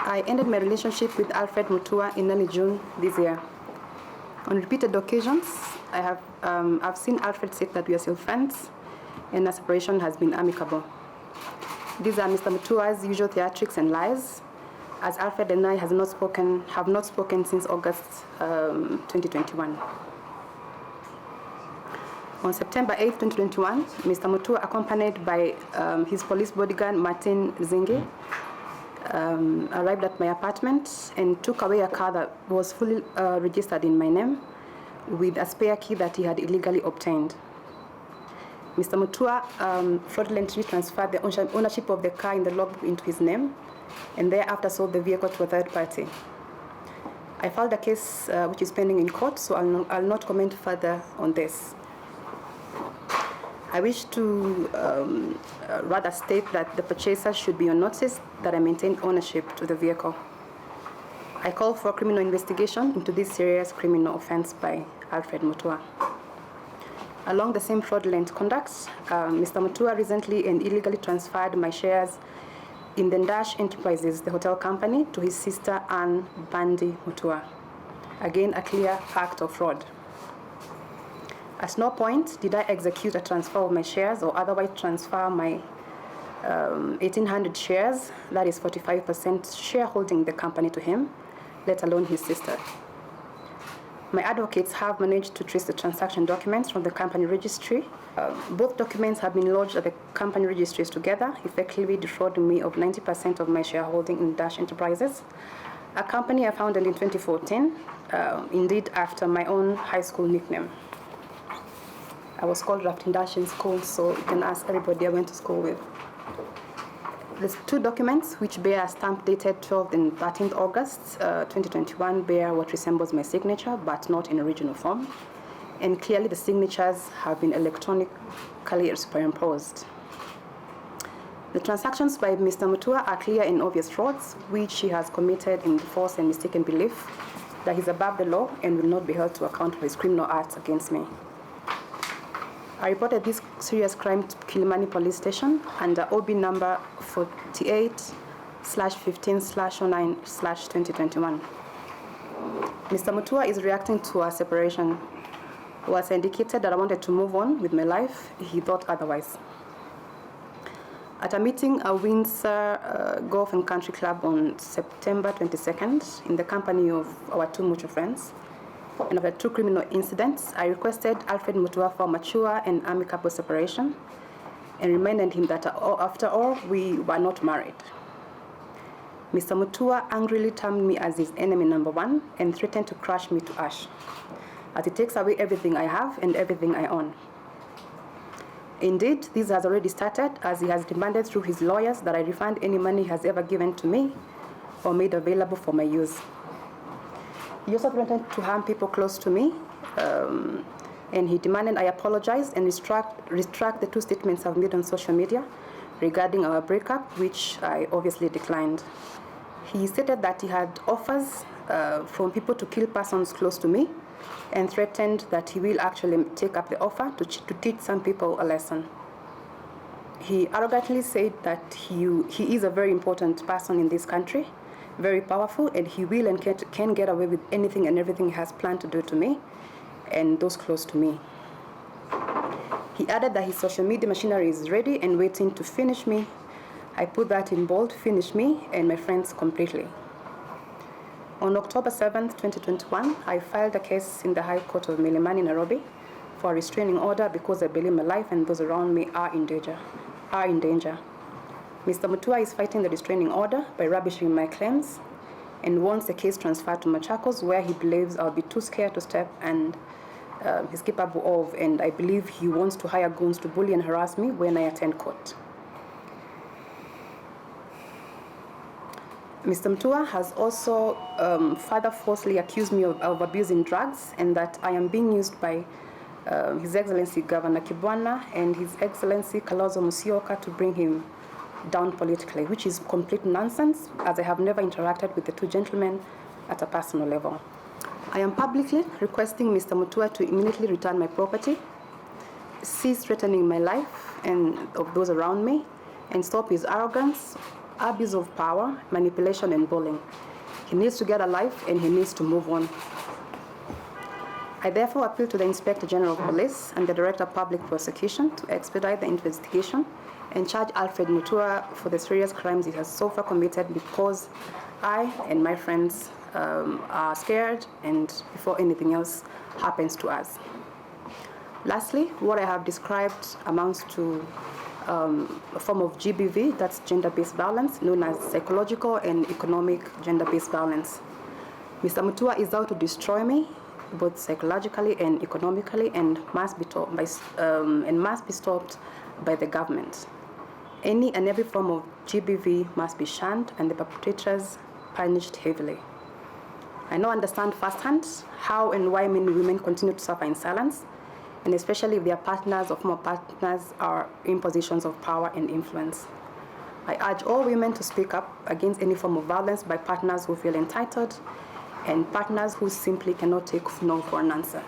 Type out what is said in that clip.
I ended my relationship with Alfred Mutua in early June this year. On repeated occasions, I've seen Alfred say that we are still friends, and our separation has been amicable. These are Mr. Mutua's usual theatrics and lies, as Alfred and I have not spoken since August 2021. On September 8, 2021, Mr. Mutua, accompanied by his police bodyguard, Martin Zingi, arrived at my apartment and took away a car that was fully registered in my name with a spare key that he had illegally obtained. Mr. Mutua fraudulently transferred the ownership of the car in the logbook into his name and thereafter sold the vehicle to a third party. I filed a case which is pending in court, so I'll not comment further on this. I wish to rather state that the purchaser should be on notice that I maintain ownership to the vehicle. I call for criminal investigation into this serious criminal offense by Alfred Mutua. Along the same fraudulent conduct, Mr. Mutua recently and illegally transferred my shares in the Dash Enterprises, the hotel company, to his sister Anne Bandi Mutua. Again, a clear act of fraud. At no point did I execute a transfer of my shares or otherwise transfer my 1,800 shares, that is 45% shareholding the company, to him, let alone his sister. My advocates have managed to trace the transaction documents from the company registry. Both documents have been lodged at the company registries together, effectively defrauding me of 90% of my shareholding in Dash Enterprises, a company I founded in 2014, indeed after my own high school nickname. I was called Rafting Dash in school, so you can ask everybody I went to school with. There's two documents which bear a stamp dated 12th and 13th August 2021 bear what resembles my signature, but not in original form. And clearly the signatures have been electronically superimposed. The transactions by Mr. Mutua are clear and obvious frauds, which he has committed in the false and mistaken belief that he's above the law and will not be held to account for his criminal acts against me. I reported this serious crime to Kilimani Police Station under OB number 48/15/09/2021. Mr. Mutua is reacting to our separation. Was indicated that I wanted to move on with my life, he thought otherwise. At a meeting at Windsor Golf and Country Club on September 22nd, in the company of our two mutual friends, and after two criminal incidents, I requested Alfred Mutua for mature and amicable separation and reminded him that after all, we were not married. Mr. Mutua angrily termed me as his enemy number one and threatened to crush me to ash, as he takes away everything I have and everything I own. Indeed, this has already started, as he has demanded through his lawyers that I refund any money he has ever given to me or made available for my use. He also threatened to harm people close to me, and he demanded I apologize and retract the two statements I've made on social media regarding our breakup, which I obviously declined. He stated that he had offers from people to kill persons close to me and threatened that he will actually take up the offer to teach some people a lesson. He arrogantly said that he is a very important person in this country, very powerful, and he will and can get away with anything and everything he has planned to do to me and those close to me. He added that his social media machinery is ready and waiting to finish me. I put that in bold, finish me and my friends completely. On October 7th, 2021, I filed a case in the High Court of Milimani, Nairobi, for a restraining order because I believe my life and those around me are in danger. Mr. Mutua is fighting the restraining order by rubbishing my claims and wants the case transferred to Machakos, where he believes I'll be too scared to step and he's capable of, and I believe he wants to hire goons to bully and harass me when I attend court. Mr. Mutua has also further falsely accused me of abusing drugs and that I am being used by His Excellency Governor Kibwana and His Excellency Kalonzo Musyoka to bring him down politically, which is complete nonsense, as I have never interacted with the two gentlemen at a personal level. I am publicly requesting Mr. Mutua to immediately return my property, cease threatening my life and of those around me, and stop his arrogance abuse of power, manipulation, and bullying. He needs to get a life and he needs to move on. I therefore appeal to the Inspector General of Police and the Director of Public Prosecution to expedite the investigation and charge Alfred Mutua for the serious crimes he has so far committed, because I and my friends are scared and before anything else happens to us. Lastly, what I have described amounts to a form of GBV, that's gender-based violence, known as psychological and economic gender-based violence. Mr. Mutua is out to destroy me, both psychologically and economically, and must be stopped by the government. Any and every form of GBV must be shunned and the perpetrators punished heavily. I now understand firsthand how and why many women continue to suffer in silence, and especially if their partners or former partners are in positions of power and influence. I urge all women to speak up against any form of violence by partners who feel entitled and partners who simply cannot take no for an answer.